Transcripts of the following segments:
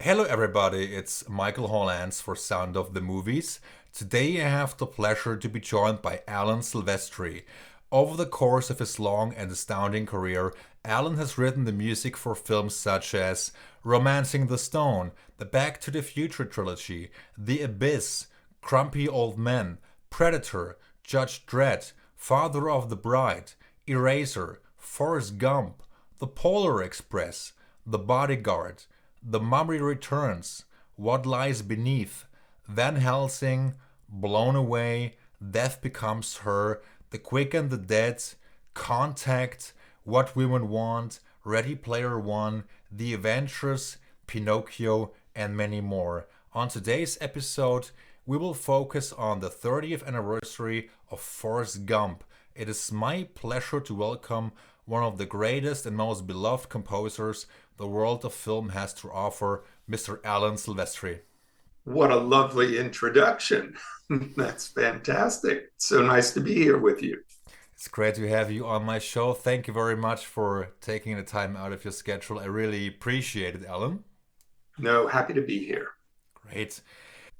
Hello, everybody. It's Michael Hollands for Sound of the Movies. Today, I have the pleasure to be joined by Alan Silvestri. Over the course of his long and astounding career, Alan has written the music for films such as Romancing the Stone, the Back to the Future trilogy, The Abyss, Grumpy Old Men, Predator, Judge Dredd, Father of the Bride, Eraser, Forrest Gump, The Polar Express, The Bodyguard, The Mummy Returns, What Lies Beneath, Van Helsing, Blown Away, Death Becomes Her, The Quick and the Dead, Contact, What Women Want, Ready Player One, The Avengers, Pinocchio, and many more. On today's episode, we will focus on the 30th anniversary of Forrest Gump. It is my pleasure to welcome one of the greatest and most beloved composers the world of film has to offer, Mr. Alan Silvestri. What a lovely introduction. That's fantastic. So nice to be here with you. It's great to have you on my show. Thank you very much for taking the time out of your schedule. I really appreciate it, Alan. No, happy to be here. Great.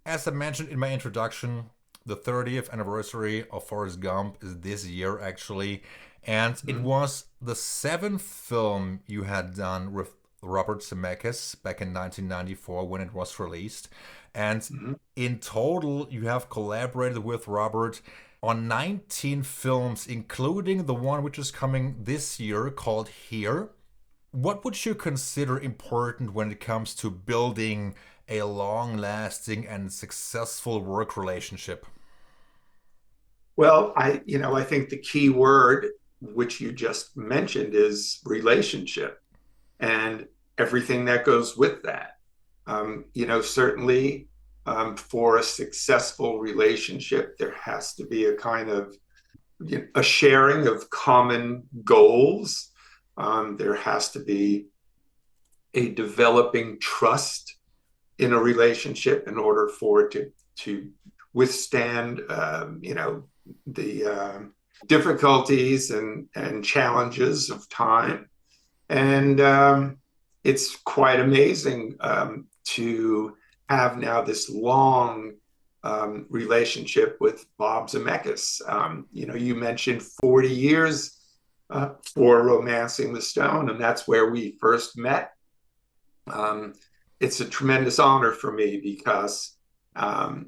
As I mentioned in my introduction, the 30th anniversary of Forrest Gump is this year, actually. And it was the seventh film you had done with Robert Zemeckis back in 1994 when it was released. And in total, you have collaborated with Robert on 19 films, including the one which is coming this year called Here. What would you consider important when it comes to building a long-lasting and successful work relationship? Well, I think the key word which you just mentioned is relationship and everything that goes with that. Certainly for a successful relationship, there has to be a kind of a sharing of common goals. There has to be a developing trust in a relationship in order for it to withstand, the difficulties and challenges of time. And it's quite amazing to have now this long relationship with Bob Zemeckis. You mentioned 40 years for Romancing the Stone, and that's where we first met. It's a tremendous honor for me because, Bob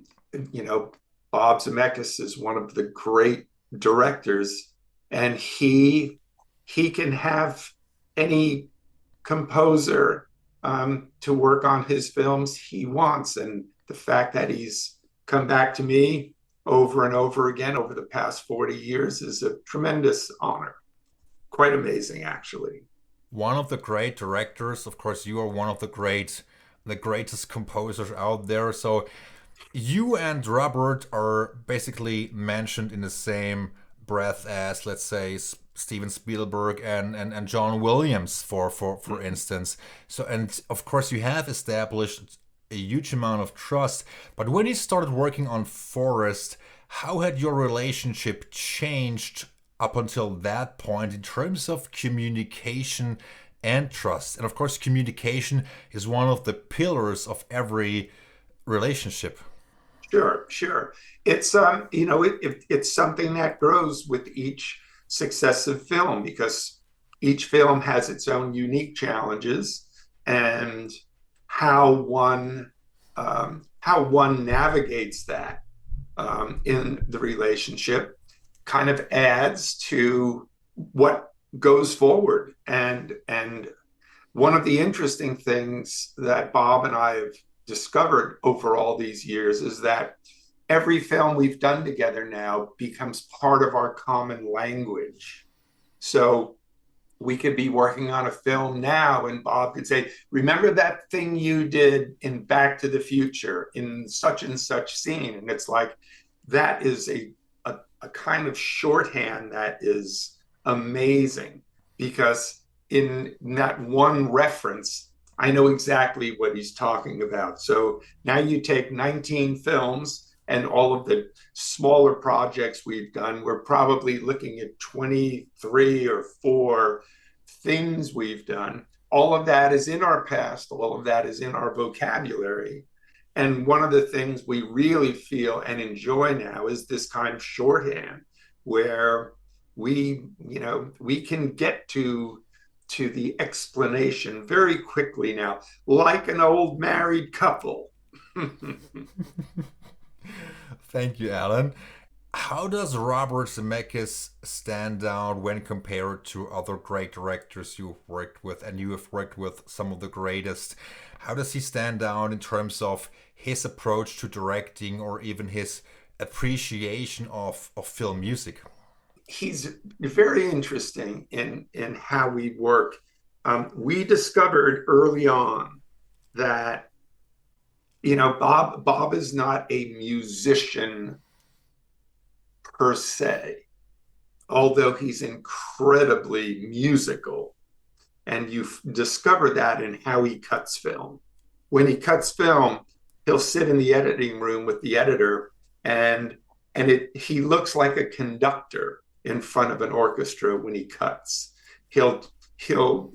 Zemeckis is one of the great directors, and he can have any composer to work on his films he wants. And the fact that he's come back to me over and over again over the past 40 years is a tremendous honor. Quite amazing, actually. One of the great directors, of course, you are one of the greatest composers out there. So you and Robert are basically mentioned in the same breath as, let's say, Steven Spielberg and John Williams, for instance. So, and of course, you have established a huge amount of trust. But when you started working on Forrest, how had your relationship changed up until that point in terms of communication and trust? And of course, communication is one of the pillars of every relationship. Sure. It's it's something that grows with each successive film because each film has its own unique challenges, and how one navigates that in the relationship kind of adds to what goes forward. And one of the interesting things that Bob and I have discovered over all these years is that every film we've done together now becomes part of our common language. So we could be working on a film now and Bob could say, remember that thing you did in Back to the Future in such and such scene? And it's like, that is a kind of shorthand that is amazing because in that one reference, I know exactly what he's talking about. So now you take 19 films and all of the smaller projects we've done, we're probably looking at 23 or 4 things we've done. all of that is in our past, all of that is in our vocabulary. And one of the things we really feel and enjoy now is this kind of shorthand where we can get to the explanation very quickly now, like an old married couple. Thank you, Alan. How does Robert Zemeckis stand out when compared to other great directors you've worked with, and you have worked with some of the greatest? How does he stand out in terms of his approach to directing or even his appreciation of film music? He's very interesting in how we work. We discovered early on that Bob is not a musician per se, although he's incredibly musical. And you discover that in how he cuts film. When he cuts film, he'll sit in the editing room with the editor, and he looks like a conductor in front of an orchestra when he cuts. He'll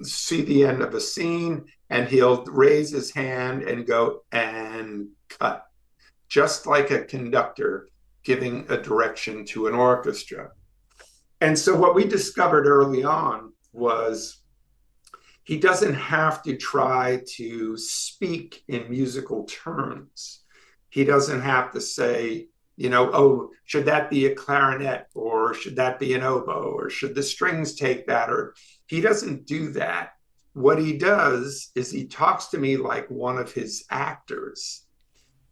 see the end of a scene and he'll raise his hand and go and cut, just like a conductor giving a direction to an orchestra. And so what we discovered early on was he doesn't have to try to speak in musical terms. He doesn't have to say, oh, should that be a clarinet, or should that be an oboe, or should the strings take that? Or he doesn't do that. What he does is he talks to me like one of his actors,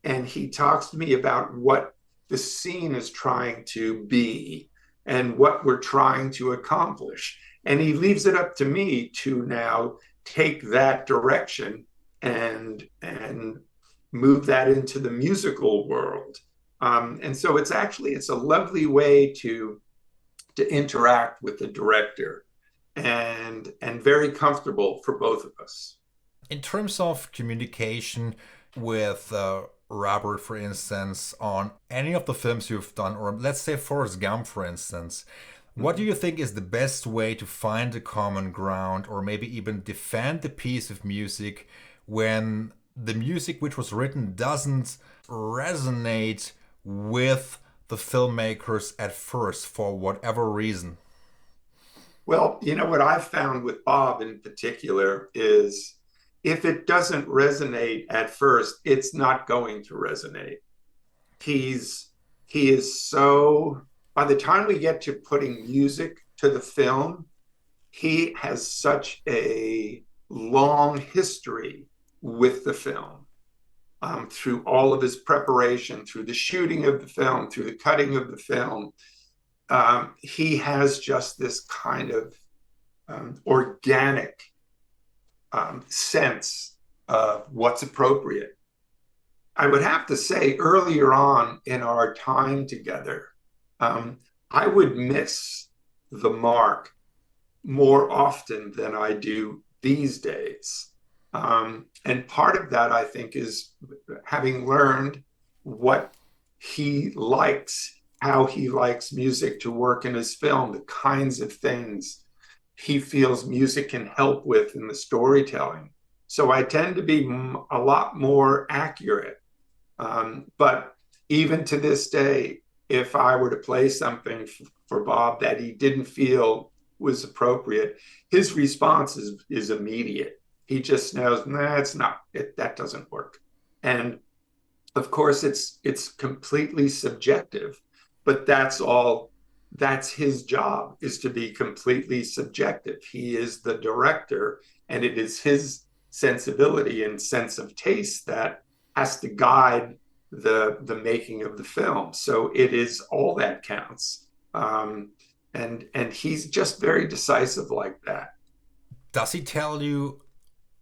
and he talks to me about what the scene is trying to be and what we're trying to accomplish. And he leaves it up to me to now take that direction and move that into the musical world. And so it's a lovely way to interact with the director, and very comfortable for both of us. In terms of communication with Robert, for instance, on any of the films you've done, or let's say Forrest Gump, for instance, what do you think is the best way to find a common ground, or maybe even defend the piece of music when the music which was written doesn't resonate with the filmmakers at first for whatever reason? Well, what I've found with Bob in particular is if it doesn't resonate at first, it's not going to resonate. He is so, by the time we get to putting music to the film, he has such a long history with the film, through all of his preparation, through the shooting of the film, through the cutting of the film. He has just this kind of organic sense of what's appropriate. I would have to say earlier on in our time together, I would miss the mark more often than I do these days. And part of that, I think, is having learned what he likes, how he likes music to work in his film, the kinds of things he feels music can help with in the storytelling. So I tend to be a lot more accurate. But even to this day, if I were to play something for Bob that he didn't feel was appropriate, his response is immediate. He just knows, nah, it's not, that doesn't work. And of course, it's completely subjective, but that's his job, is to be completely subjective. He is the director, and it is his sensibility and sense of taste that has to guide the making of the film. So it is all that counts. And he's just very decisive like that. Does he tell you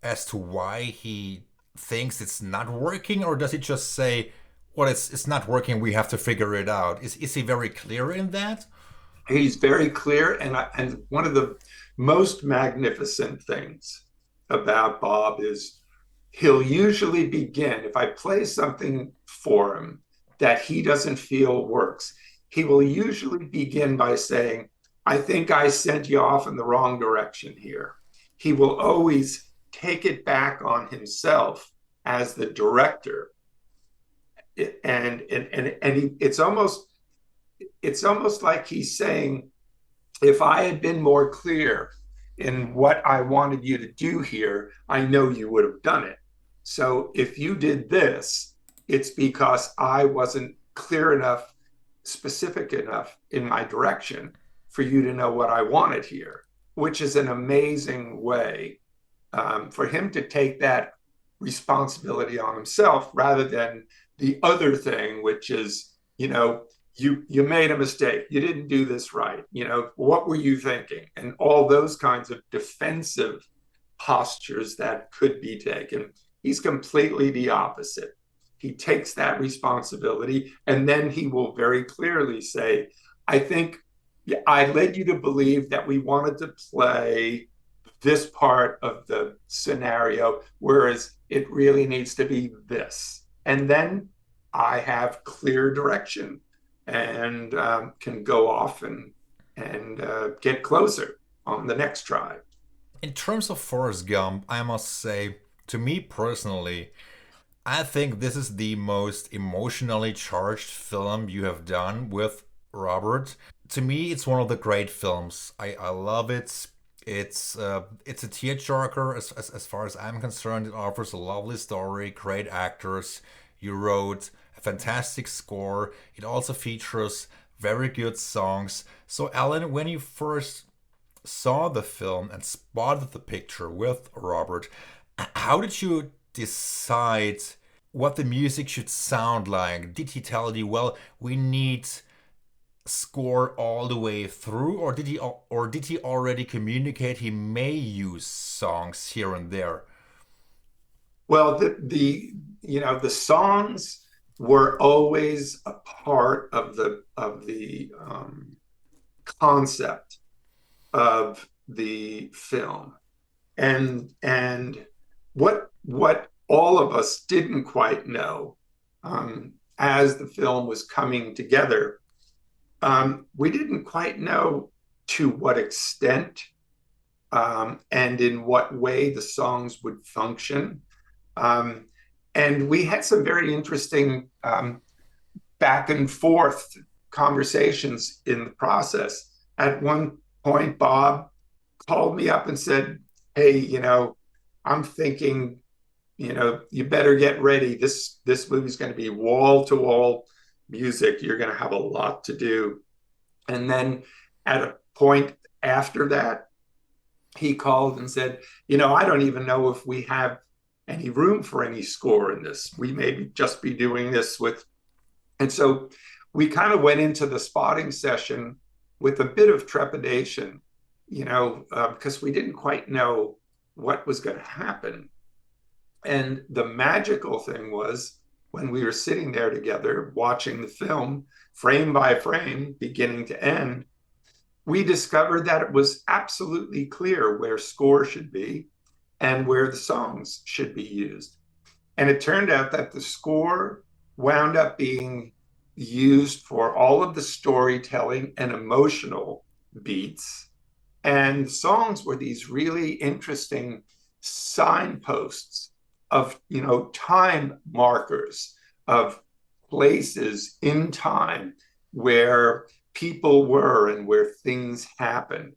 as to why he thinks it's not working, or does he just say, well, it's not working, we have to figure it out? Is he very clear in that? He's very clear, and one of the most magnificent things about Bob is he'll usually begin, if I play something for him that he doesn't feel works, he will usually begin by saying, I think I sent you off in the wrong direction here. He will always take it back on himself as the director. It's almost like he's saying, if I had been more clear in what I wanted you to do here, I know you would have done it. So if you did this, it's because I wasn't clear enough, specific enough in my direction for you to know what I wanted here, which is an amazing way for him to take that responsibility on himself rather than the other thing, which is, you made a mistake. You didn't do this right. What were you thinking? And all those kinds of defensive postures that could be taken. He's completely the opposite. He takes that responsibility, and then he will very clearly say, I think I led you to believe that we wanted to play this part of the scenario, whereas it really needs to be this. And then I have clear direction and can go off and get closer on the next try. In terms of Forrest Gump, I must say, to me personally, I think this is the most emotionally charged film you have done with Robert. To me, it's one of the great films. I love it. It's a tearjerker as far as I'm concerned. It offers a lovely story, great actors. You wrote a fantastic score. It also features very good songs. So, Alan, when you first saw the film and spotted the picture with Robert, how did you decide what the music should sound like? Did he tell you, well, we need score all the way through, or did he already communicate he may use songs here and there? Well, the songs were always a part of the concept of the film, and what all of us didn't quite know as the film was coming together, we didn't quite know to what extent and in what way the songs would function. And we had some very interesting back and forth conversations in the process. At one point, Bob called me up and said, hey, I'm thinking, you better get ready. This movie's going to be wall to wall music. You're going to have a lot to do. And then at a point after that, he called and said, I don't even know if we have any room for any score in this. We may just be doing this with. And so we kind of went into the spotting session with a bit of trepidation, because we didn't quite know what was going to happen. And the magical thing was when we were sitting there together watching the film, frame by frame, beginning to end, we discovered that it was absolutely clear where score should be and where the songs should be used. And it turned out that the score wound up being used for all of the storytelling and emotional beats. And songs were these really interesting signposts of, time markers, of places in time where people were and where things happened.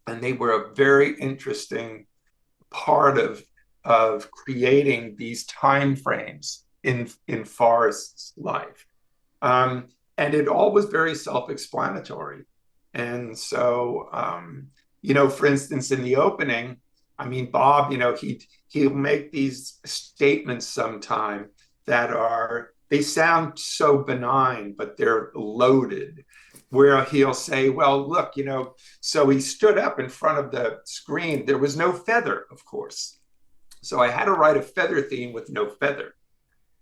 And they were a very interesting part of creating these time frames in Forrest's life. And it all was very self-explanatory. And so, for instance, in the opening, Bob, he'll make these statements sometime that they sound so benign, but they're loaded, where he'll say, well, look, so he stood up in front of the screen. There was no feather, of course. So I had to write a feather theme with no feather.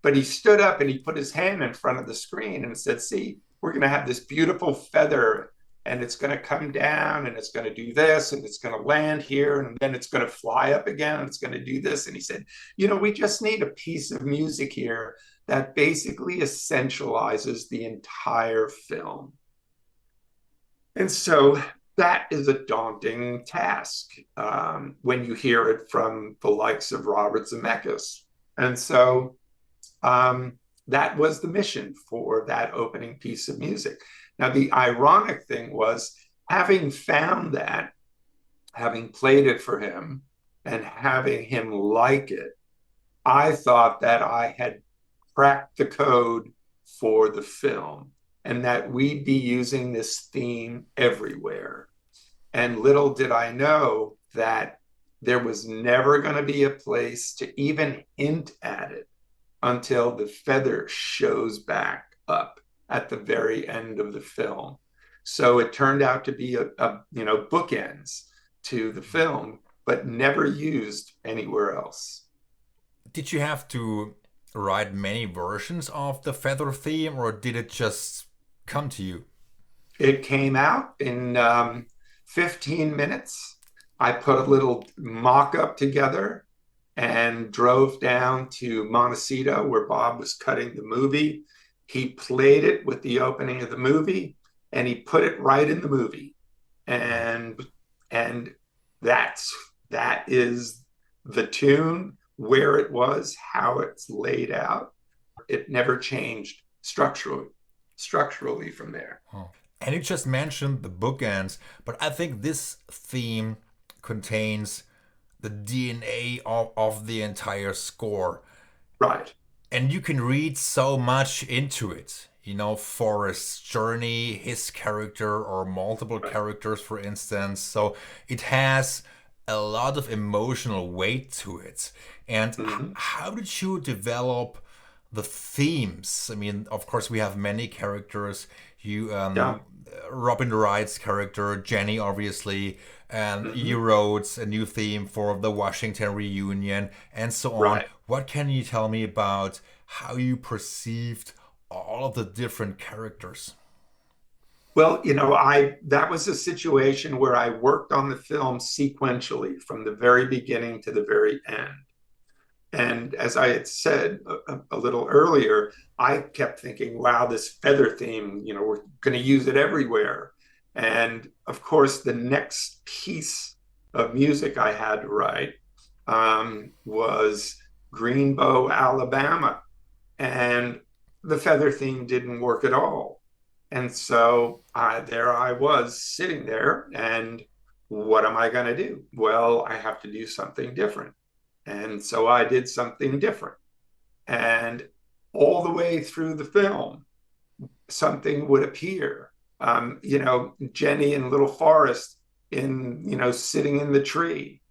But he stood up and he put his hand in front of the screen and said, see, we're going to have this beautiful feather, and it's going to come down and it's going to do this and it's going to land here and then it's going to fly up again and it's going to do this. And he said, we just need a piece of music here that basically essentializes the entire film. And so that is a daunting task when you hear it from the likes of Robert Zemeckis. And so that was the mission for that opening piece of music. Now, the ironic thing was having found that, having played it for him, and having him like it, I thought that I had cracked the code for the film and that we'd be using this theme everywhere. And little did I know that there was never going to be a place to even hint at it until the feather shows back up at the very end of the film. So it turned out to be bookends to the film, but never used anywhere else. Did you have to write many versions of the feather theme, or did it just come to you? It came out in 15 minutes. I put a little mock up together and drove down to Montecito where Bob was cutting the movie. He played it with the opening of the movie and he put it right in the movie. And and that is the tune, where it was, how it's laid out. It never changed structurally from there. Oh. And you just mentioned the bookends, but I think this theme contains the DNA of the entire score. Right. And you can read so much into it. You know, Forrest's journey, his character, or multiple characters, for instance. So it has a lot of emotional weight to it. And how did you develop the themes? I mean, of course, we have many characters. You, Yeah. Robin Wright's character, Jenny, obviously, and you wrote a new theme for the Washington reunion, and so on. Right. What can you tell me about how you perceived all of the different characters? Well, I that was a situation where I worked on the film sequentially from the very beginning to the very end. And as I had said a little earlier, I kept thinking, wow, this feather theme, we're going to use it everywhere. And of course, the next piece of music I had to write was Greenbow, Alabama. And the feather theme didn't work at all. And so there I was sitting there, and what am I going to do? Well, I have to do something different. And so I did something different. And all the way through the film, something would appear. Jenny and little Forrest sitting in the tree.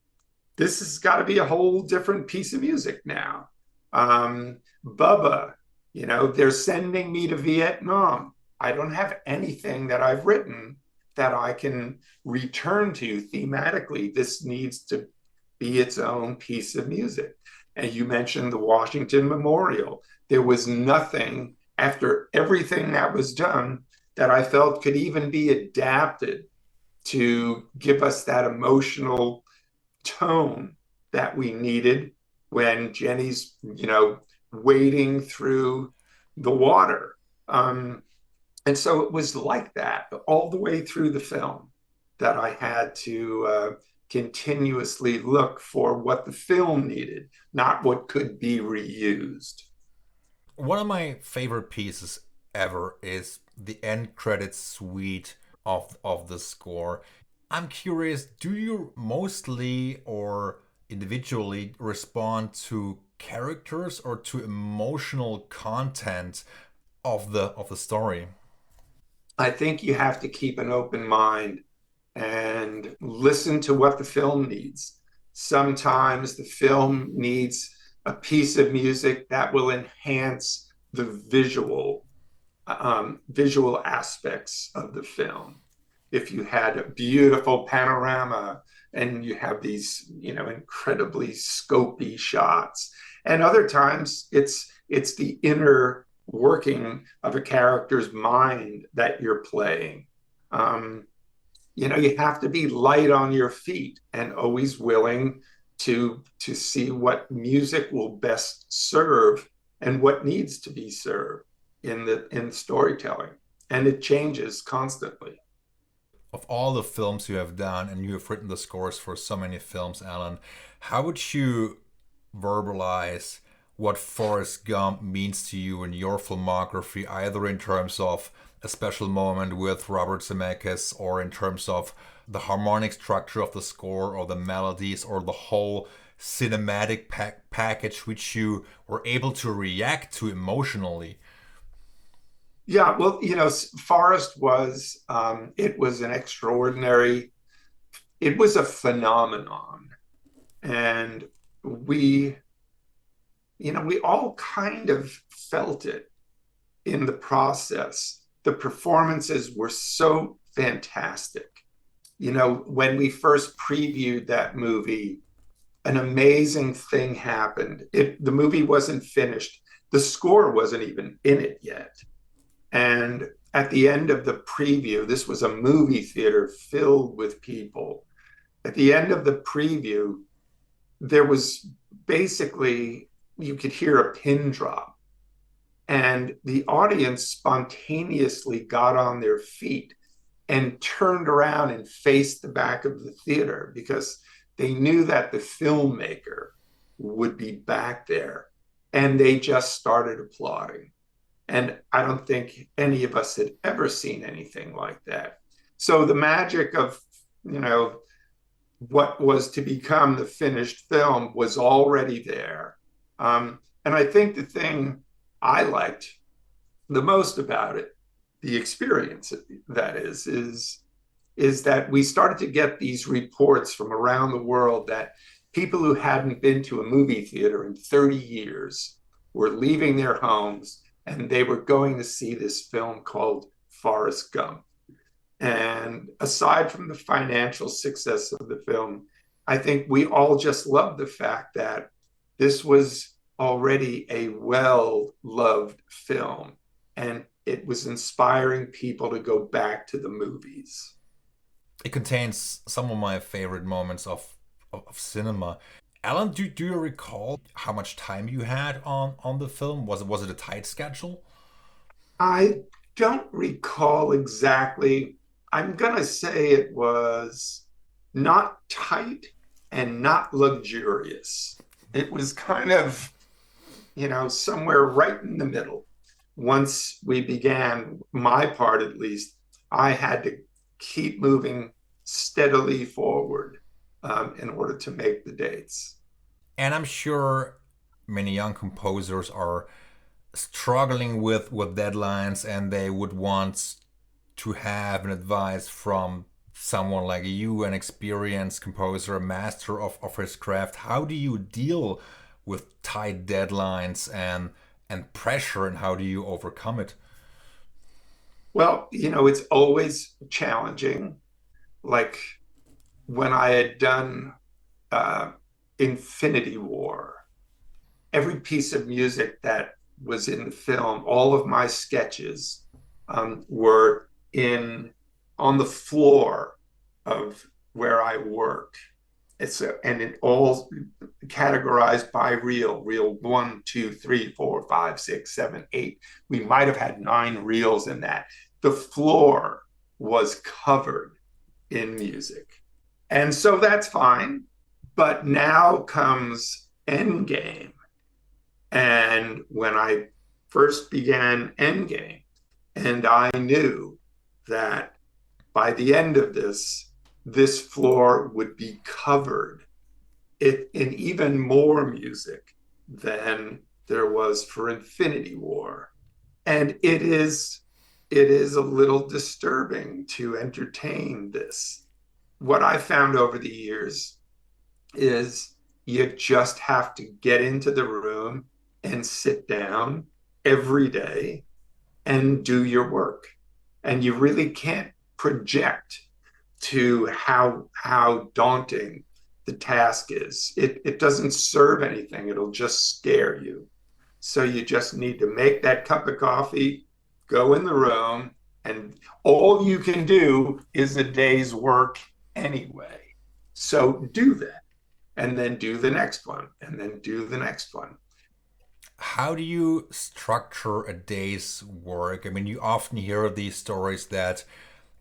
This has got to be a whole different piece of music now. Bubba, they're sending me to Vietnam. I don't have anything that I've written that I can return to thematically. This needs to be its own piece of music. And you mentioned the Washington Memorial. There was nothing after everything that was done that I felt could even be adapted to give us that emotional tone that we needed when Jenny's, wading through the water. And so it was like that all the way through the film, that I had to continuously look for what the film needed, not what could be reused. One of my favorite pieces ever is the end credits suite of the score. I'm curious, do you mostly or individually respond to characters or to emotional content of the story? I think you have to keep an open mind and listen to what the film needs. Sometimes the film needs a piece of music that will enhance the visual aspects of the film. If you had a beautiful panorama and you have these, incredibly scopy shots, and other times it's the inner working of a character's mind that you're playing. You have to be light on your feet and always willing to see what music will best serve and what needs to be served in storytelling, and it changes constantly. of all the films you have done, and you have written the scores for so many films, Alan, how would you verbalize what Forrest Gump means to you in your filmography, either in terms of a special moment with Robert Zemeckis or in terms of the harmonic structure of the score or the melodies or the whole cinematic package which you were able to react to emotionally? Yeah, well, Forrest was, it was an extraordinary, it was a phenomenon. And we, we all kind of felt it in the process. The performances were so fantastic. When we first previewed that movie, an amazing thing happened. The movie wasn't finished. The score wasn't even in it yet. And at the end of the preview, this was a movie theater filled with people. At the end of the preview, there was basically, you could hear a pin drop, and the audience spontaneously got on their feet and turned around and faced the back of the theater because they knew that the filmmaker would be back there, and they just started applauding. And I don't think any of us had ever seen anything like that. So the magic of, what was to become the finished film was already there. And I think the thing I liked the most about it, the experience that is that we started to get these reports from around the world that people who hadn't been to a movie theater in 30 years were leaving their homes and they were going to see this film called Forrest Gump. And aside from the financial success of the film, I think we all just loved the fact that this was already a well loved film and it was inspiring people to go back to the movies. It contains some of my favorite moments of cinema. Alan, do you recall how much time you had on the film? Was it a tight schedule? I don't recall exactly. I'm going to say it was not tight and not luxurious. It was kind of, somewhere right in the middle. Once we began, my part at least, I had to keep moving steadily forward in order to make the dates. And I'm sure many young composers are struggling with deadlines, and they would want to have an advice from someone like you, an experienced composer, a master of his craft. How do you deal with tight deadlines and pressure, and how do you overcome it? Well, it's always challenging. Like when I had done uh, Infinity War, every piece of music that was in the film, all of my sketches were in on the floor of where I work. And it all categorized by reel 1, 2, 3, 4, 5, 6, 7, 8. We might have had 9 reels in that. The floor was covered in music. And so that's fine. But now comes Endgame. And when I first began Endgame, and I knew that by the end of this floor would be covered in even more music than there was for Infinity War. And it is a little disturbing to entertain this. What I found over the years is you just have to get into the room and sit down every day and do your work. And you really can't project to how daunting the task is. It doesn't serve anything. It'll just scare you. So you just need to make that cup of coffee, go in the room, and all you can do is a day's work anyway. So do that, and then do the next one, and then do the next one. How do you structure a day's work? I mean, you often hear these stories that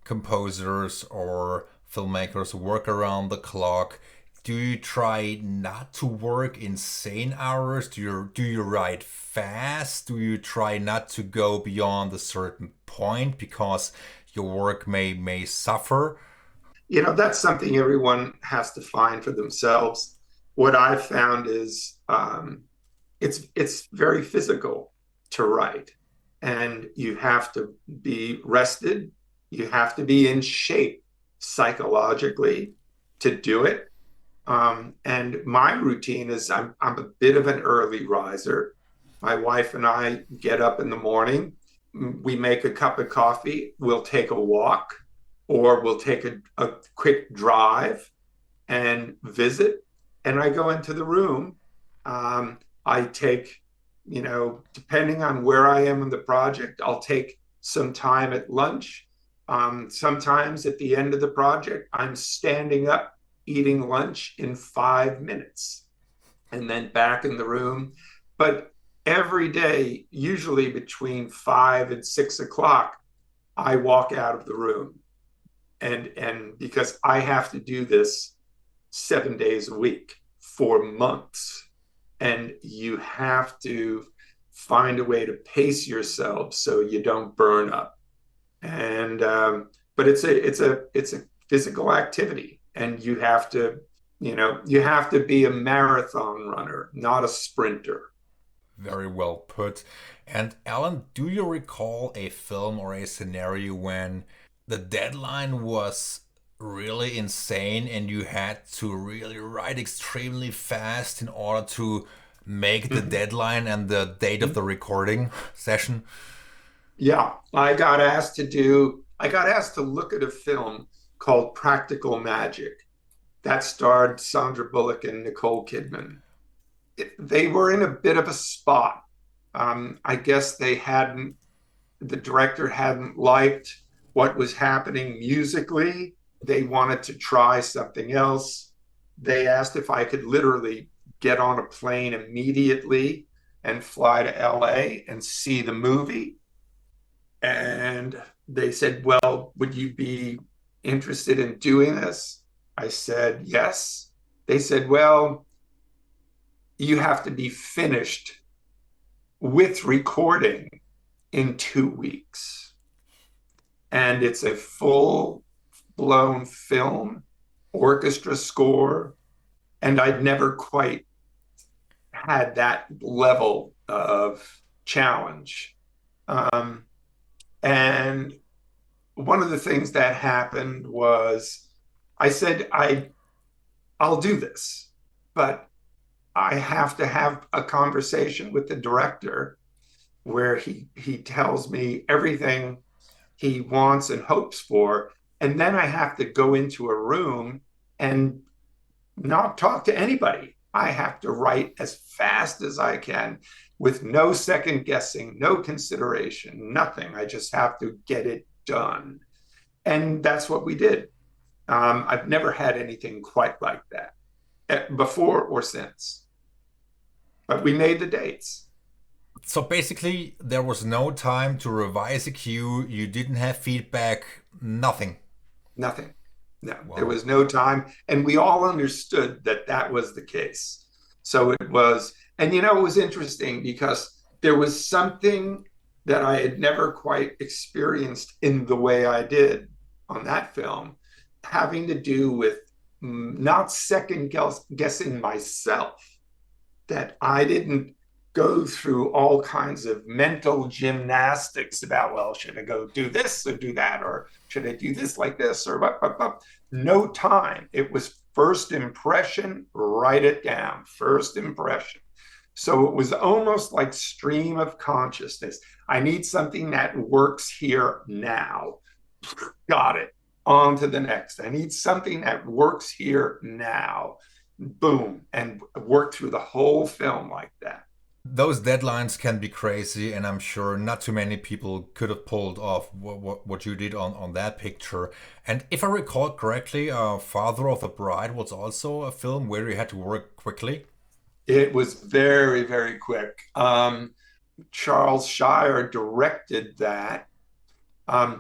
composers or filmmakers work around the clock. Do you try not to work insane hours? Do you write fast? Do you try not to go beyond a certain point because your work may suffer? That's something everyone has to find for themselves. What I've found is it's very physical to write, and you have to be rested. You have to be in shape psychologically to do it. And my routine is I'm a bit of an early riser. My wife and I get up in the morning. We make a cup of coffee. We'll take a walk, or we'll take a quick drive and visit. And I go into the room. I take, depending on where I am in the project, I'll take some time at lunch. Sometimes at the end of the project, I'm standing up eating lunch in 5 minutes and then back in the room. But every day, usually between 5 and 6 o'clock, I walk out of the room. And because I have to do this 7 days a week for months, and you have to find a way to pace yourself so you don't burn up. And but it's a physical activity, and you have to be a marathon runner, not a sprinter. Very well put. And Alan, do you recall a film or a scenario when the deadline was really insane and you had to really write extremely fast in order to make the deadline and the date of the recording session? Yeah, I got asked to look at a film called Practical Magic that starred Sandra Bullock and Nicole Kidman. They were in a bit of a spot. I guess the director hadn't liked what was happening musically. They wanted to try something else. They asked if I could literally get on a plane immediately and fly to LA and see the movie. And they said, "Well, would you be interested in doing this?" I said, "Yes." They said, "Well, you have to be finished with recording in 2 weeks. And it's a full blown film, orchestra score. And I'd never quite had that level of challenge. And one of the things that happened was I said, I'll do this, but I have to have a conversation with the director where he tells me everything he wants and hopes for. And then I have to go into a room and not talk to anybody. I have to write as fast as I can with no second guessing, no consideration, nothing. I just have to get it done. And that's what we did. I've never had anything quite like that before or since, but we made the dates. So basically, there was no time to revise a cue, you didn't have feedback, nothing. Nothing. No, there Wow. was no time. And we all understood that that was the case. So it was, and it was interesting because there was something that I had never quite experienced in the way I did on that film, having to do with not second guessing myself, that I didn't go through all kinds of mental gymnastics about, well, should I go do this or do that, or should I do this like this, or what. No time. It was first impression, write it down, first impression. So it was almost like stream of consciousness. I need something that works here now. Got it. On to the next. I need something that works here now. Boom. And work through the whole film like that. Those deadlines can be crazy, and I'm sure not too many people could have pulled off what you did on that picture. And if I recall correctly, Father of the Bride was also a film where you had to work quickly. It was very, very quick. Charles Shire directed that,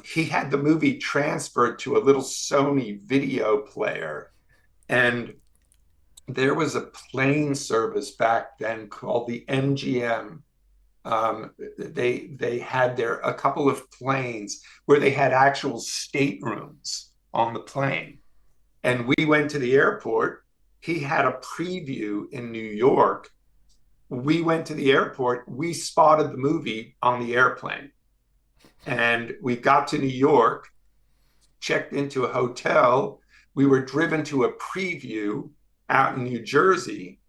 He had the movie transferred to a little Sony video player, and there was a plane service back then called the MGM. They had there a couple of planes where they had actual staterooms on the plane, and we went to the airport. He had a preview in New York. We went to the airport. We spotted the movie on the airplane, and we got to New York, checked into a hotel. We were driven to a preview out in New Jersey.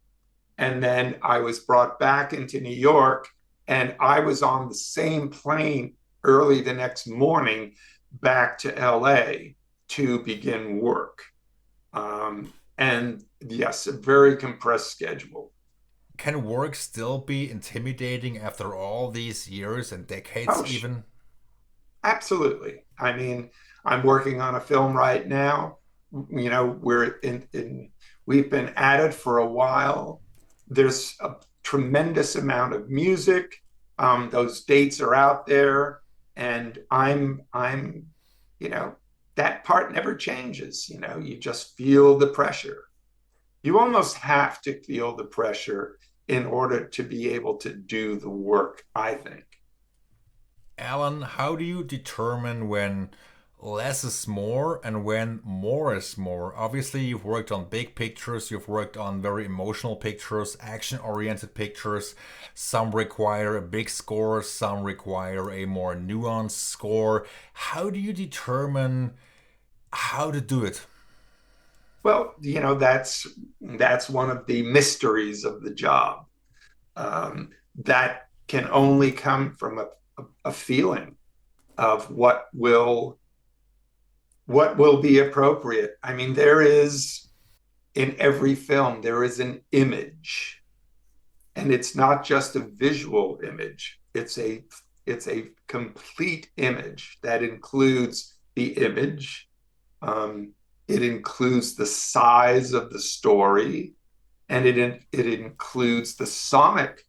And then I was brought back into New York, and I was on the same plane early the next morning back to LA to begin work. And yes, a very compressed schedule. Can work still be intimidating after all these years and decades, Oh, even? absolutely. I mean, I'm working on a film right now. You know, we've been at it for a while. There's a tremendous amount of music. Those dates are out there, and you know, that part never changes. You know, you just feel the pressure. You almost have to feel the pressure in order to be able to do the work, I think. Alan, how do you determine when less is more and when more is more? Obviously, you've worked on big pictures, you've worked on very emotional pictures, action oriented pictures. Some require a big score, some require a more nuanced score. How do you determine how to do it? Well, you know, that's one of the mysteries of the job. That can only come from a feeling of what will be appropriate. I mean, there is in every film there is an image, and it's not just a visual image. It's a complete image that includes the image. It includes the size of the story, and it includes the sonic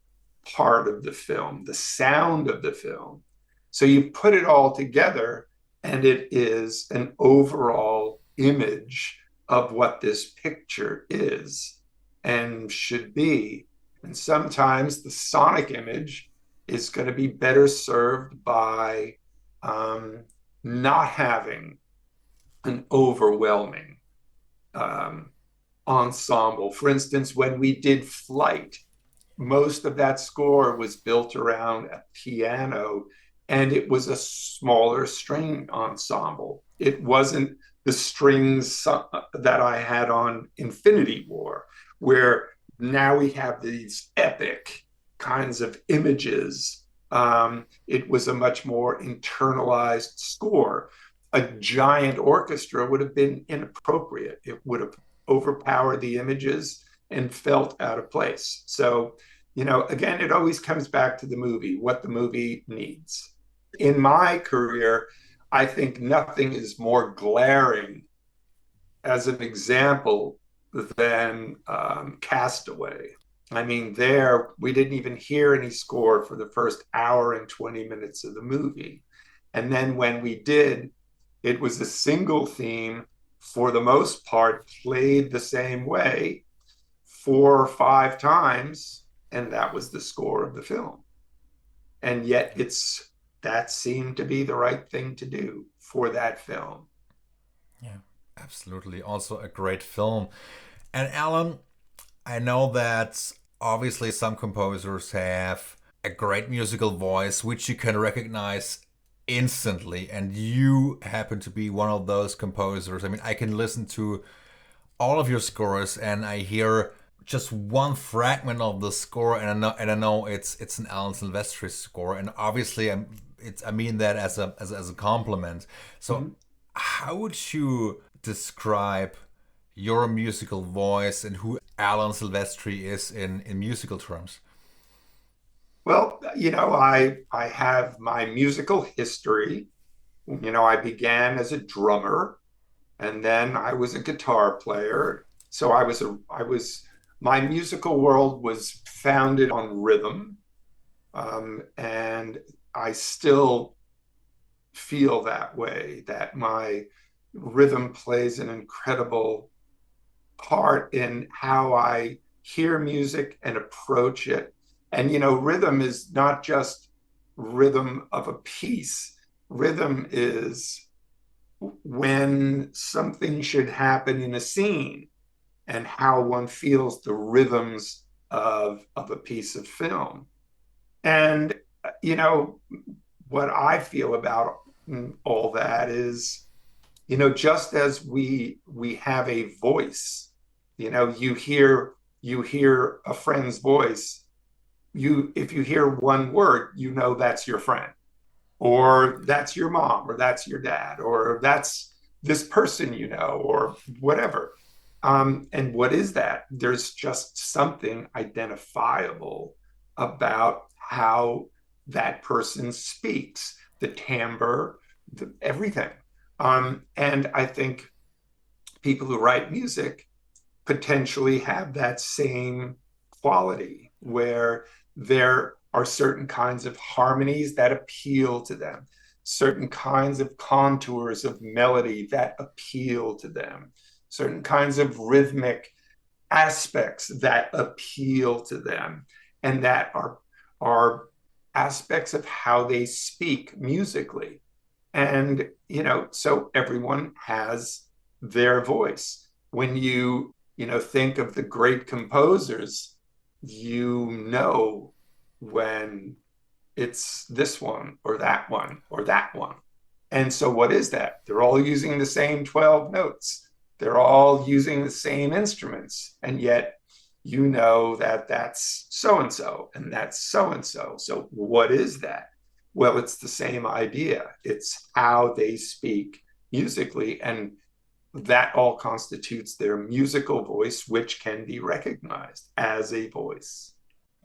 part of the film, the sound of the film. So you put it all together, and it is an overall image of what this picture is and should be. And sometimes the sonic image is going to be better served by not having an overwhelming um, ensemble. For instance, when we did Flight, most of that score was built around a piano, and it was a smaller string ensemble. It wasn't the strings that I had on Infinity War, where now we have these epic kinds of images. It was a much more internalized score. A giant orchestra would have been inappropriate. It would have overpowered the images and felt out of place. So, you know, again, it always comes back to the movie, what the movie needs. In my career, I think nothing is more glaring as an example than Castaway. I mean, there, we didn't even hear any score for the first hour and 20 minutes of the movie. And then when we did, it was a single theme, for the most part, played the same way 4 or 5 times, and that was the score of the film. And yet that seemed to be the right thing to do for that film. Yeah, absolutely. Also a great film. And Alan, I know that obviously some composers have a great musical voice which you can recognize instantly, and you happen to be one of those composers. I mean, I can listen to all of your scores and I hear just one fragment of the score, and I know it's an Alan Silvestri score, and obviously I mean that as a compliment. So Mm-hmm. how would you describe your musical voice and who Alan Silvestri is in musical terms? Well, you know, I have my musical history. You know, I began as a drummer, and then I was a guitar player. So I was my musical world was founded on rhythm, and I still feel that way, that my rhythm plays an incredible part in how I hear music and approach it. And, rhythm is not just rhythm of a piece, rhythm is when something should happen in a scene and how one feels the rhythms of a piece of film. And, you know, what I feel about all that is, just as we have a voice, you hear a friend's voice. If you hear one word, that's your friend, or that's your mom, or that's your dad, or that's this person, or whatever. And what is that? There's just something identifiable about how that person speaks, the timbre, everything. And I think people who write music potentially have that same quality where there are certain kinds of harmonies that appeal to them, certain kinds of contours of melody that appeal to them, certain kinds of rhythmic aspects that appeal to them, and that are aspects of how they speak musically. And so everyone has their voice. When think of the great composers, when it's this one or that one or that one. And so what is that? They're all using the same 12 notes. They're all using the same instruments. And yet that's so and so and that's so and so. So what is that? Well, it's the same idea. It's how they speak musically, and that all constitutes their musical voice, which can be recognized as a voice.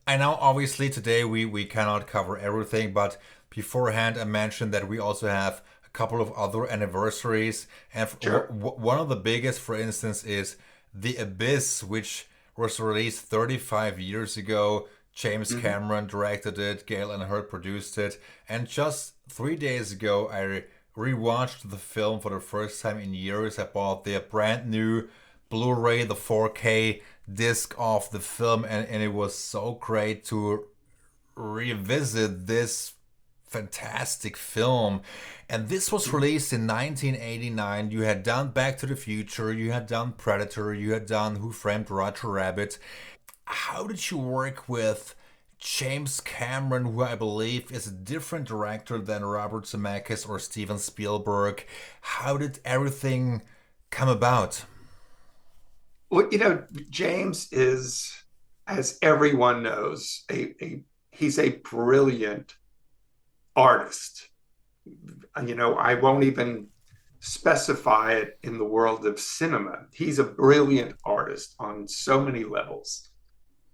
I know obviously today we cannot cover everything, but beforehand I mentioned that we also have a couple of other anniversaries. And Sure. one of the biggest, for instance, is The Abyss, which was released 35 years ago. James Mm-hmm. Cameron directed it, Gail and Hurd produced it, and just 3 days ago I rewatched the film for the first time in years. I bought the brand new Blu-ray, the 4K disc of the film, and it was so great to revisit this fantastic film. And this was released in 1989. You had done Back to the Future, you had done Predator, you had done Who Framed Roger Rabbit. How did you work with James Cameron, who I believe is a different director than Robert Zemeckis or Steven Spielberg? How did everything come about? Well, James is, as everyone knows, he's a brilliant artist. I won't even specify it in the world of cinema. He's a brilliant artist on so many levels.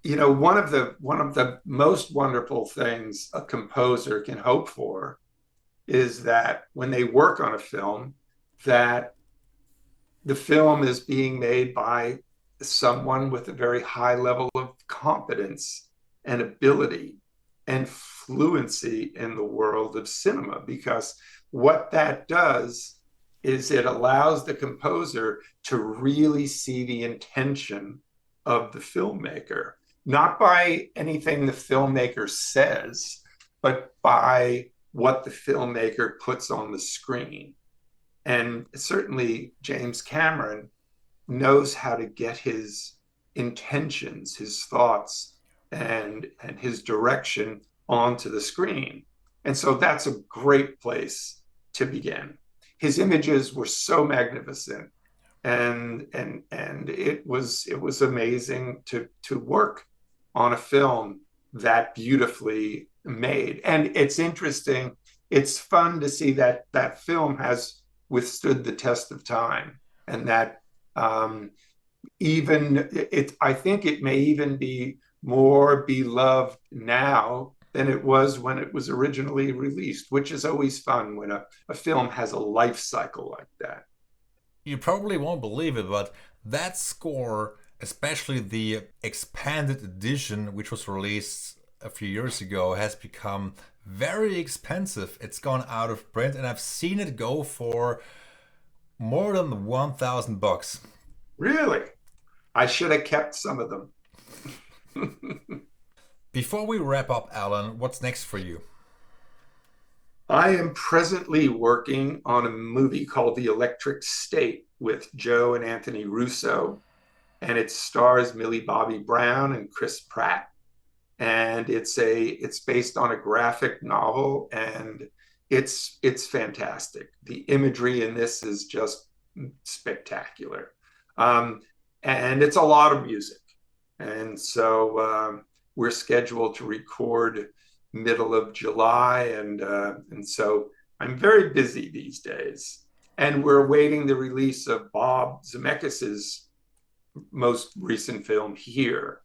One of the most wonderful things a composer can hope for is that when they work on a film, that the film is being made by someone with a very high level of competence and ability and fluency in the world of cinema, because what that does is it allows the composer to really see the intention of the filmmaker, not by anything the filmmaker says, but by what the filmmaker puts on the screen. And certainly James Cameron knows how to get his intentions, his thoughts, and his direction onto the screen. And so that's a great place to begin. His images were so magnificent, and it was amazing to work on a film that beautifully made. And it's interesting, it's fun to see that that film has withstood the test of time, and that even it I think it may even be more beloved now than it was when it was originally released, which is always fun when a film has a life cycle like that. You probably won't believe it, but that score, especially the expanded edition, which was released a few years ago has become very expensive. It's gone out of print, and I've seen it go for more than $1,000. Really? I should have kept some of them. Before we wrap up, Alan, what's next for you? I am presently working on a movie called The Electric State with Joe and Anthony Russo, and it stars Millie Bobby Brown and Chris Pratt. And it's based on a graphic novel, and it's fantastic. The imagery in this is just spectacular, um, and it's a lot of music. And so we're scheduled to record middle of July, and so I'm very busy these days. And we're awaiting the release of Bob Zemeckis's most recent film here.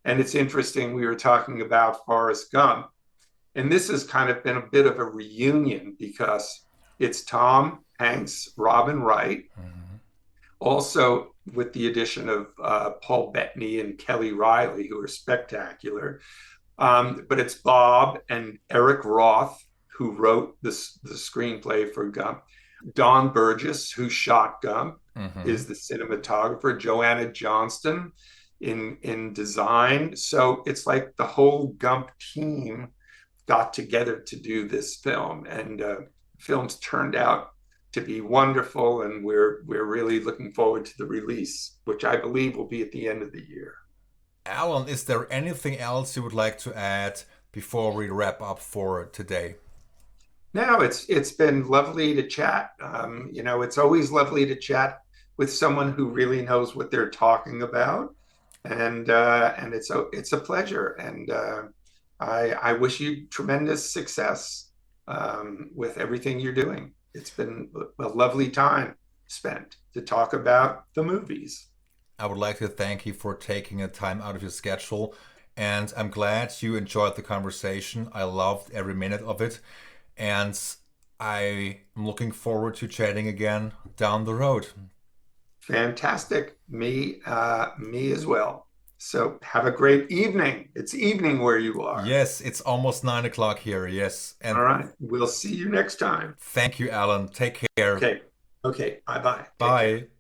And it's interesting, we were talking about Forrest Gump, and this has kind of been a bit of a reunion because it's Tom Hanks, Robin Wright, Mhm. also with the addition of Paul Bettany and Kelly Riley, who are spectacular. But it's Bob and Eric Roth, who wrote the screenplay for Gump. Don Burgess, who shot Gump, Mhm. is the cinematographer. Joanna Johnston in design. So it's like the whole Gump team got together to do this film, and film's turned out to be wonderful, and we're really looking forward to the release, which I believe will be at the end of the year. Alan, is there anything else you would like to add before we wrap up for today? Now it's been lovely to chat. It's always lovely to chat with someone who really knows what they're talking about, and it's a pleasure. And I wish you tremendous success with everything you're doing. It's been a lovely time spent to talk about the movies. I would like to thank you for taking a time out of your schedule, and I'm glad you enjoyed the conversation. I loved every minute of it, and I am looking forward to chatting again down the road. Fantastic. Me as well. So have a great evening. It's evening where you are. Yes, it's almost 9 o'clock here. Yes, and All right. We'll see you next time. thank you, Alan. Take care. Okay. Okay. Bye bye. Take care. Bye.